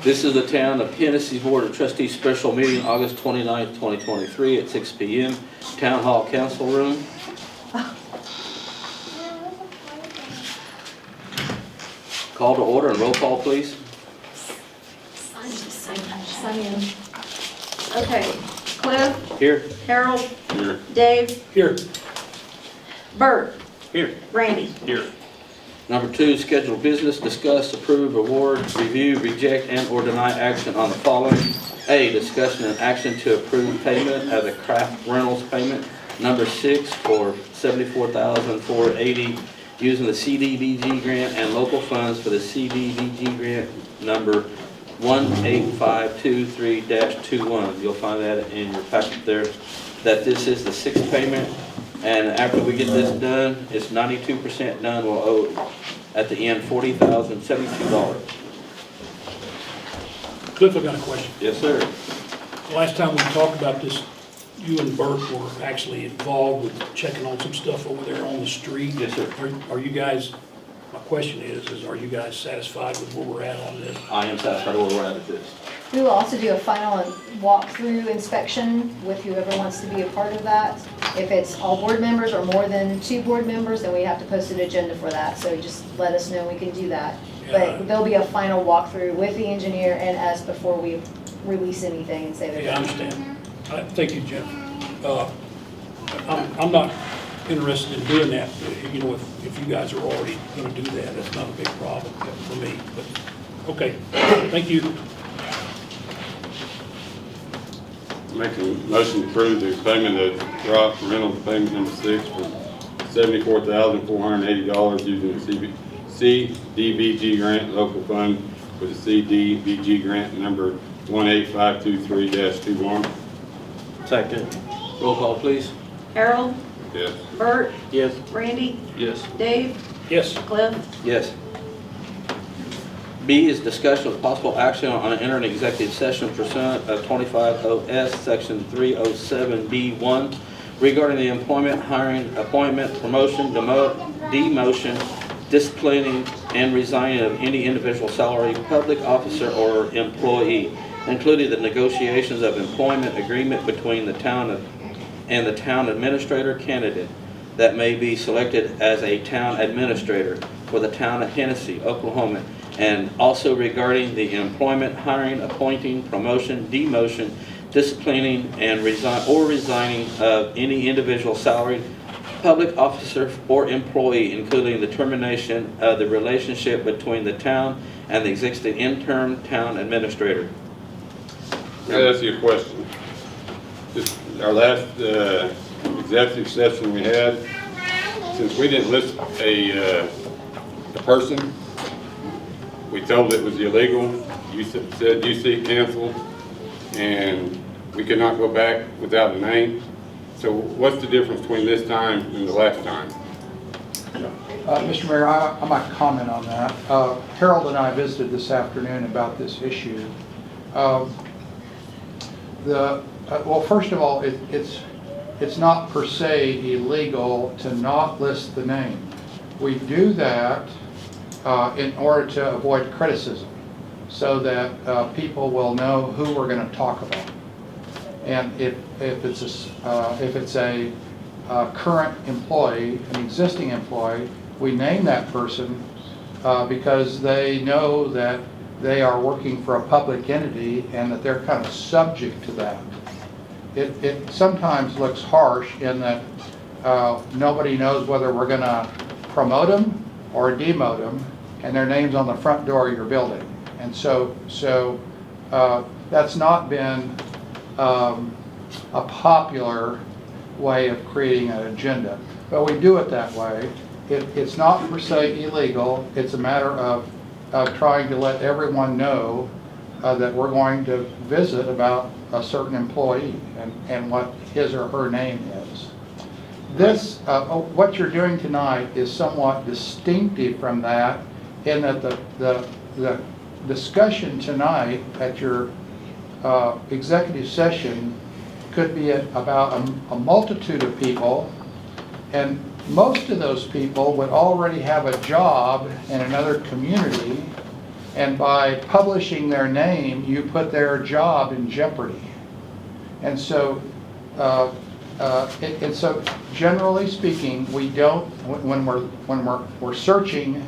This is the Town of Hennessey Board of Trustees special meeting, August 29th, 2023 at 6 p.m. Town Hall Council Room. Call to order and roll call, please. Sign in. Okay, Cliff, Here. Harold, Here. Dave, Here. Bert, Here. Randy. Here. Number 2, scheduled business, discuss, approve, award, review, reject, and/or deny action on the following. A, discussion and action to approve payment of the craft rentals payment. Number 6 for $74,480 using the CDBG grant and local funds for the CDBG grant number 18523-21. You'll find that in your packet there, that this is the 6th payment. And after we get this done, it's 92% done. We'll owe at the end $40,072. Cliff, I got a question. Yes, sir. Last time we talked about this, you and Bert were actually involved with checking on some stuff over there on the street. Yes, sir. Are you guys, my question is are you guys satisfied with where we're at on this? I am satisfied where we're at this. We will also do a final walkthrough inspection with whoever wants to be a part of that. If it's all board members or more than 2 board members, then we have to post an agenda for that. So just let us know, we can do that. Yeah. But there'll be a final walkthrough with the engineer and us before we release anything and say that. Yeah, I understand. Thank you, Jim. I'm not interested in doing that. You know, if you guys are already going to do that, that's not a big problem for me. But okay, thank you. Make a motion to approve the payment of craft rental payment number 6 for $74,480 using the CDBG grant local fund for the CDBG grant number 18523-21. Second. Roll call, please. Harold, Yes. Bert, Yes. Randy, Yes. Dave, Yes. Cliff. Yes. B is discussion with possible action on entering executive session pursuant of 25 OS Section 307B1 regarding the employment, hiring, appointment, promotion, demotion, disciplining, and resigning of any individual salary, public officer, or employee, including the negotiations of employment agreement between the town and the town administrator candidate that may be selected as a town administrator for the town of Hennessey, Oklahoma, and also regarding the employment, hiring, appointing, promotion, demotion, disciplining, and resigning of any individual salaried public officer or employee, including the termination of the relationship between the town and the existing interim town administrator. Can I ask you a question? Just our last executive session we had, since we didn't list a person, we told it was illegal. You said you see canceled, and we could not go back without a name. So what's the difference between this time and the last time? Mr. Mayor, I might comment on that. Harold and I visited this afternoon about this issue. Well, first of all, it's not per se illegal to not list the name. We do that in order to avoid criticism, so that people will know who we're going to talk about. And if it's a current employee, an existing employee, we name that person because they know that they are working for a public entity and that they're kind of subject to that. It sometimes looks harsh in that nobody knows whether we're going to promote them or demote them, and their name's on the front door of your building. And so that's not been a popular way of creating an agenda. But we do it that way. It's not per se illegal. It's a matter of trying to let everyone know that we're going to visit about a certain employee and what his or her name is. This, what you're doing tonight is somewhat distinctive from that, in that the discussion tonight at your executive session could be about a multitude of people, and most of those people would already have a job in another community And by publishing their name, you put their job in jeopardy. And so, and so generally speaking, we don't, when we're searching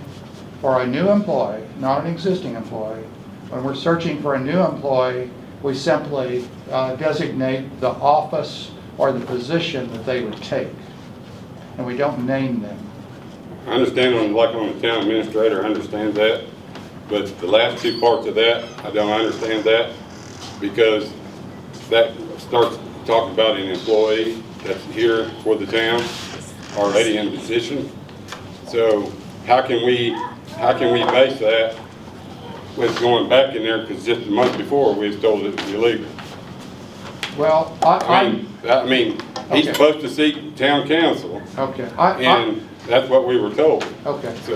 for a new employee, not an existing employee, when we're searching for a new employee, we simply designate the office or the position that they would take. And we don't name them. I understand on the town administrator, I understand that. But the last two parts of that, I don't understand that, because that starts talking about an employee that's here for the town, already in position. So how can we base that with going back in there, because just a month before, we was told it was illegal. Well, I mean, he's Okay. supposed to seek town council, okay, and that's what we were told. okay. So,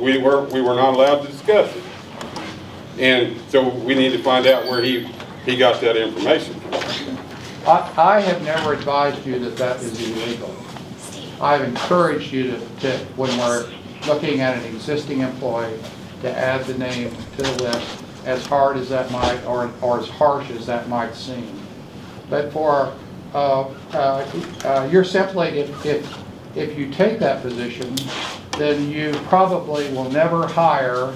we were not allowed to discuss it. And so we need to find out where he got that information from. I have never advised you that that is illegal. I've encouraged you to, when we're looking at an existing employee, to add the name to the list, as hard as that might, or as harsh as that might seem. But for, you're simply, if you take that position, then you probably will never hire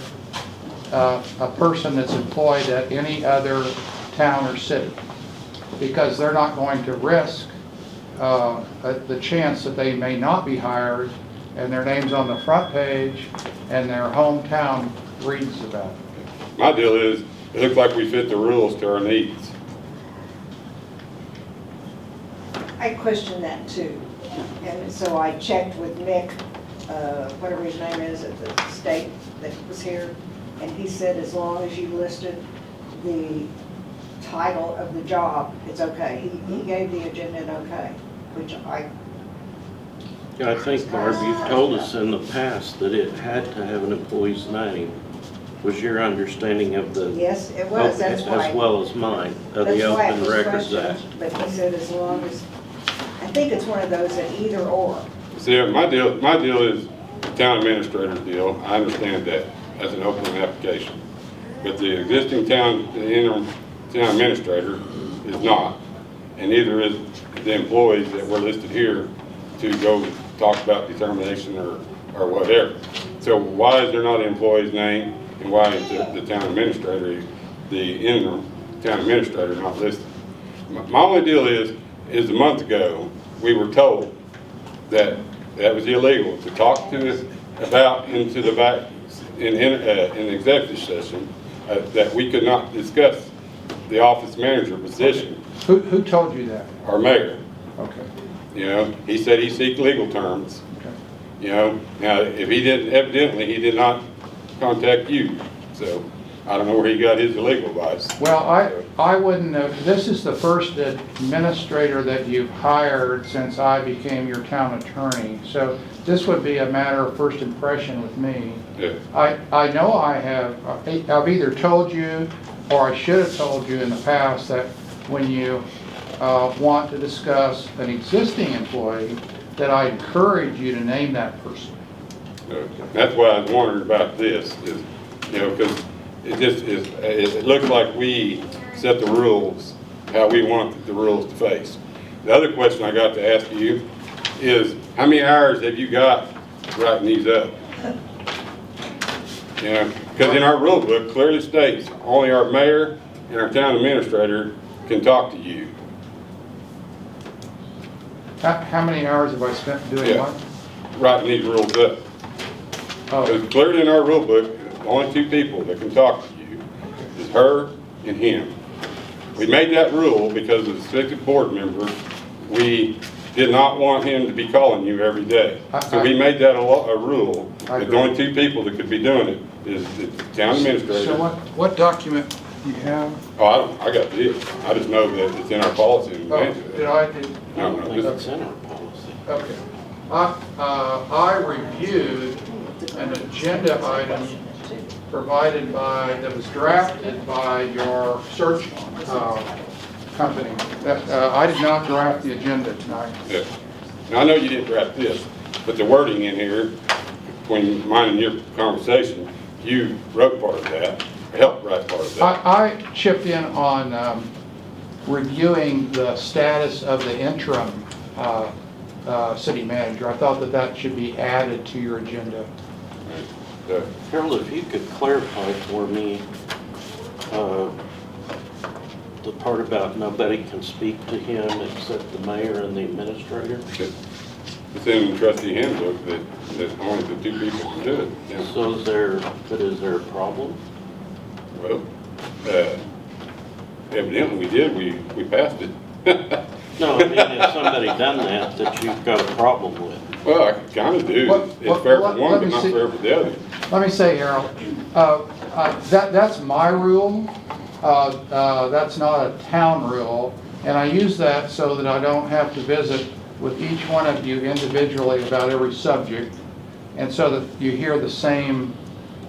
a person that's employed at any other town or city, because they're not going to risk the chance that they may not be hired and their name's on the front page and their hometown reads about it. My deal is, it looks like we fit the rules to our needs. I questioned that too, and so I checked with Mick, whatever his name is at the state that was here, and he said as long as you listed the title of the job, it's okay. He gave the agenda an okay, which Yeah, I think, Barb, you've told us in the past that it had to have an employee's name. Was your understanding of the... yes, it was, that's why. As well as mine, of That's the why it Open was Records Act. questioned, but he said as long as, I think it's one of those that either or. See, my deal is the town administrator's deal. I understand that as an open application. But the existing the interim town administrator is not. And neither is the employees that were listed here to go talk about determination or whatever. So why is there not an employee's name, and why is the town administrator, the interim town administrator, not listed? My only deal is a month ago, we were told that was illegal to talk to us about into the back in executive session, that we could not discuss the office manager position. Who told you that? Our mayor. Okay. You know, he said he seek legal terms. Okay. You know, now if he didn't, evidently he did not contact you. So I don't know where he got his illegal advice. Well, I wouldn't know. This is the first administrator that you've hired since I became your town attorney. So this would be a matter of first impression with me. Yeah. I know I've either told you or I should have told you in the past that when you want to discuss an existing employee, that I encourage you to name that person. That's why I was wondering about this, is, you know, because it just is, it looks like we set the rules how we want the rules to face. The other question I got to ask you is, how many hours have you got writing these up? You know, because in our rule book clearly states only our mayor and our town administrator can talk to you. How many hours have I spent doing Yeah. what? Writing these rules up. Oh, Because clearly in our rule book, the only two people that can talk to you is her and him. We made that rule because as a restricted board member, we did not want him to be calling you every day. So we made that a rule, that the only two people that could be doing it is the town administrator. so what document do you have? Oh, I got this. I just know that it's in our policy. And Oh, did I? I No, don't no, think this- it's in our policy. Okay. I reviewed an agenda item provided that was drafted by your search company. I did not draft the agenda tonight. Yeah. Now, I know you didn't draft this, but the wording in here, between mine and your conversation, you wrote part of that, or helped write part of that. I chipped in on reviewing the status of the interim city manager. I thought that that should be added to your agenda. So, Harold, if you could clarify for me, the part about nobody can speak to him except the mayor and the administrator? It's in the trustee handbook that only the two people can do it. Yeah. So is there a problem? Well, evidently we did, we passed it. No, I mean, has somebody done that you've got a problem with? Well, I kind of do. It's fair for one, but not fair for the other. Let me say, Harold, that's my rule. That's not a town rule. And I use that so that I don't have to visit with each one of you individually about every subject, and so that you hear the same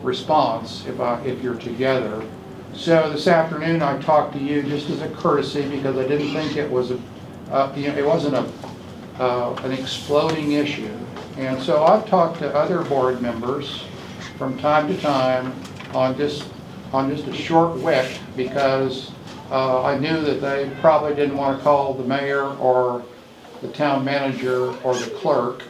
response if you're together. So this afternoon I talked to you just as a courtesy because I didn't think it was it wasn't an exploding issue. And so I've talked to other board members from time to time on just a short wick because I knew that they probably didn't want to call the mayor or the town manager or the clerk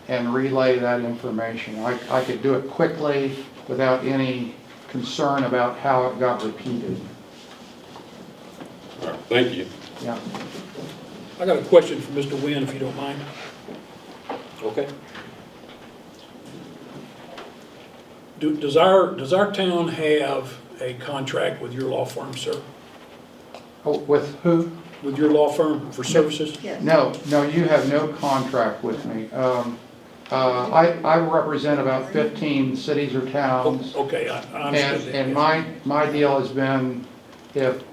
and relay that information. I could do it quickly without any concern about how it got repeated. All right, thank you. Yeah. I got a question for Mr. Wynn, if you don't mind. Okay. Does our town have a contract with your law firm, sir? Oh, with who? With your law firm for services? Yes. No, you have no contract with me. I represent about 15 cities or towns. Okay, I understand that. And my deal has been, if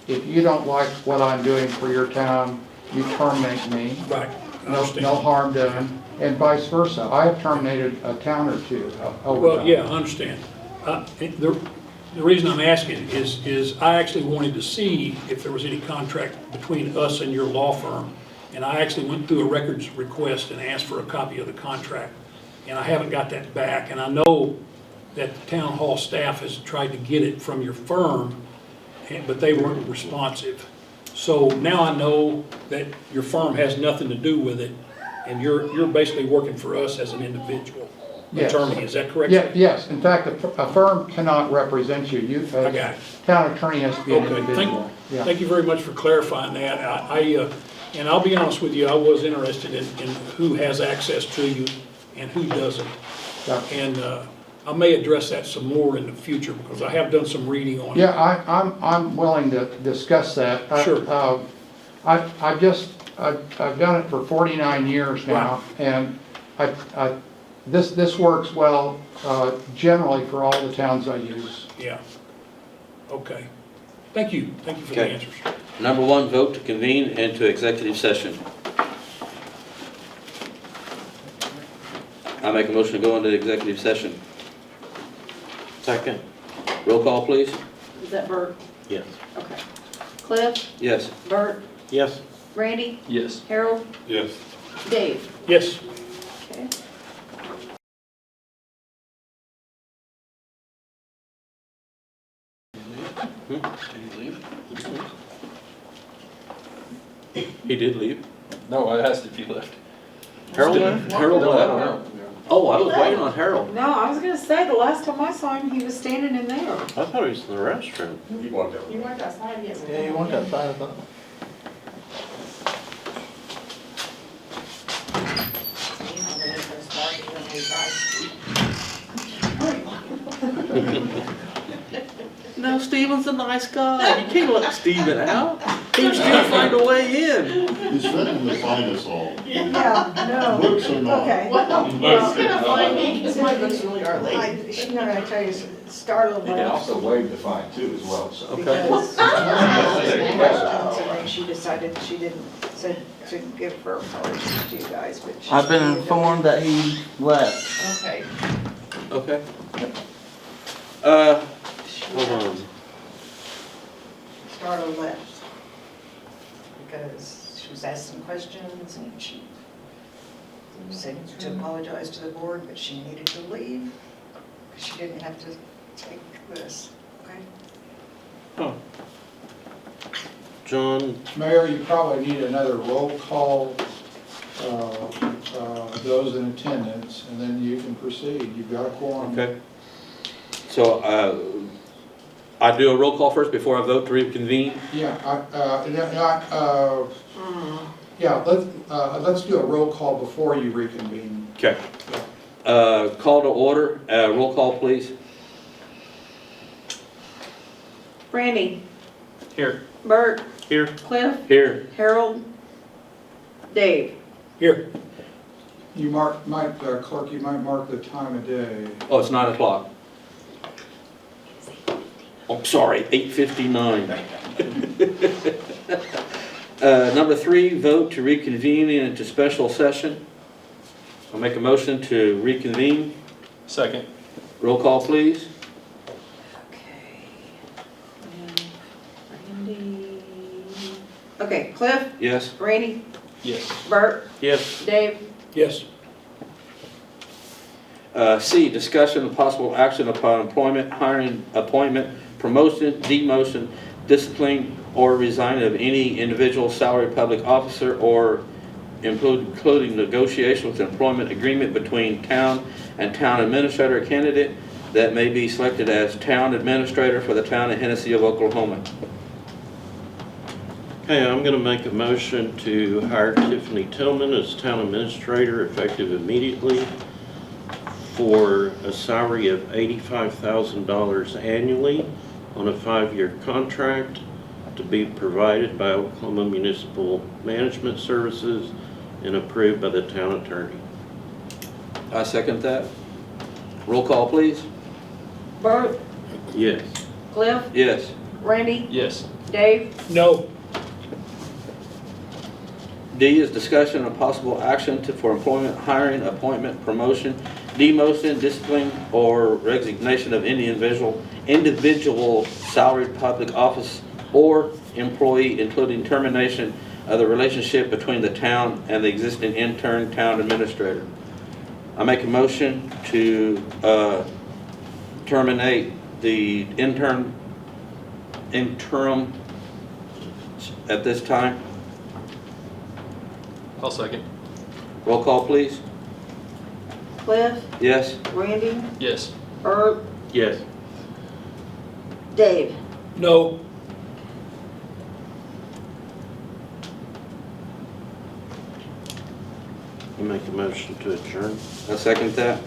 you don't like what I'm doing for your town, you terminate me. Right, I No understand. harm done, and vice versa. I have terminated a town or two over Well, time. yeah, I understand. The reason I'm asking is I actually wanted to see if there was any contract between us and your law firm. And I actually went through a records request and asked for a copy of the contract. And I haven't got that back. And I know that the town hall staff has tried to get it from your firm, but they weren't responsive. So now I know that your firm has nothing to do with it, and you're basically working for us as an individual Yes. attorney. Is that correct? Yeah, yes, in fact, a firm cannot represent you. I got it. Town attorney has to be an Okay, individual. Yeah. thank you very much for clarifying that. And I'll be honest with you, I was interested in who has access to you and who doesn't. Gotcha. And I may address that some more in the future because I have done some reading on it. Yeah, I'm willing to discuss that. Sure. I've done it for 49 years now, and this works well generally for all the towns I use. Yeah. Okay. Thank you. Thank you for the Okay. answers. Number one, vote to convene into executive session. I make a motion to go into executive session. Second? Roll call, please. Is that Bert? Yes. Okay. Cliff, Yes. Bert, Yes. Randy, Yes. Harold, Yes. Dave. Yes. Okay. He did leave. No, I asked if you left. Harold left? Harold No, I left? don't know. Oh, I was waiting on Harold. No, I was gonna say, the last time I saw him, he was standing in there. I thought he was in the restroom. You walked out. You weren't outside yet. Yeah, you want that fine, I thought. No, Steven's a nice guy. You can't let Steven out. He'll still find a way in. He's threatening to find us all. Yeah, no. Books or not. Okay. Because my books really are late. She's not gonna tell you, startled You can her. also waive the fine too as well, so. Because questions, and then she decided she didn't, said to give her apologies to you guys, but. she- I've been informed that he left. Okay. Okay. Hold on. Starla left. Because she was asked some questions and she said to apologize to the board, but she needed to leave. she didn't have to take this, okay? John, Mayor, you probably need another roll call, those in attendance, and then you can proceed. You've got a quorum. Okay. So, I do a roll call first before I vote to reconvene? Yeah, let's do a roll call before you reconvene. Okay. Call to order, roll call, please. Randy, here. Bert, Here. Cliff, Here. Harold, Dave. Here, You clerk, you might mark the time of day. Oh, it's 9 o'clock. Oh, sorry, 8:59. Number 3, vote to reconvene into special session. I'll make a motion to reconvene. Second. Roll call, please. Okay. Randy. Okay, Cliff, Yes. Randy, Yes. Bert, Yes. Dave. yes. C, discussion of possible action upon employment, hiring, appointment, promotion, demotion, discipline, or resigning of any individual salaried public officer, or including negotiation with employment agreement between town and town administrator candidate that may be selected as town administrator for the town of Hennessey of Oklahoma. Okay, I'm gonna make a motion to hire Tiffany Tillman as town administrator effective immediately for a salary of $85,000 annually on a 5-year contract to be provided by Oklahoma Municipal Management Services and approved by the town attorney. I second that. Roll call, please. Bert, Yes. Cliff, Yes. Randy, Yes. Dave. No, D is discussion of possible action for employment, hiring, appointment, promotion, demotion, discipline, or resignation of any individual salaried public office or employee, including termination of the relationship between the town and the existing intern town administrator. I make a motion to terminate the interim at this time. I'll second. Roll call, please. Cliff, Yes? Randy, Yes. Bert, Yes. Dave. no, You make a motion to adjourn? I second that.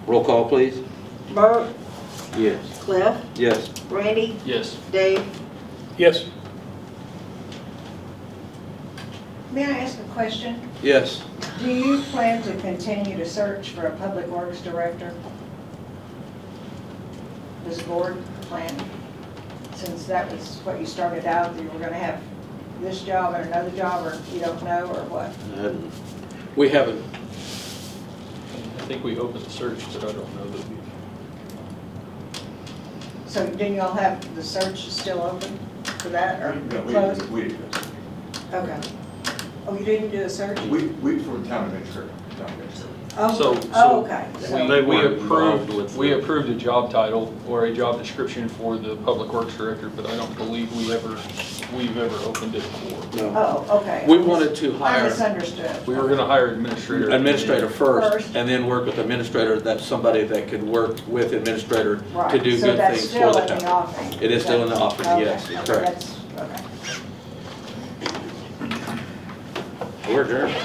Roll call, please. Bert, Yes. Cliff, Yes. Randy, Yes. Dave. yes. May I ask a question? Yes. Do you plan to continue to search for a public works director? Does the board plan? Since that was what you started out, you were gonna have this job and another job, or you don't know, or what? And We haven't. I think we opened the search, but I don't know that we. So didn't y'all have the search still open for that, or No, closed? we, Okay. Oh, you didn't do a search? we from town administrator, town administrator. Oh, okay. They We weren't involved with we the- approved a job title or a job description for the public works director, but I don't believe we've ever opened it for. No. Oh, okay. We wanted to I hire misunderstood. We were gonna hire administrator. administrator first, First. and then work with administrator. That's somebody that could work with administrator to Right, do so good that's things still for the in the town. offing. It is still in the offing, Okay, yes, correct. that's- Okay. We're adjourned. Okay.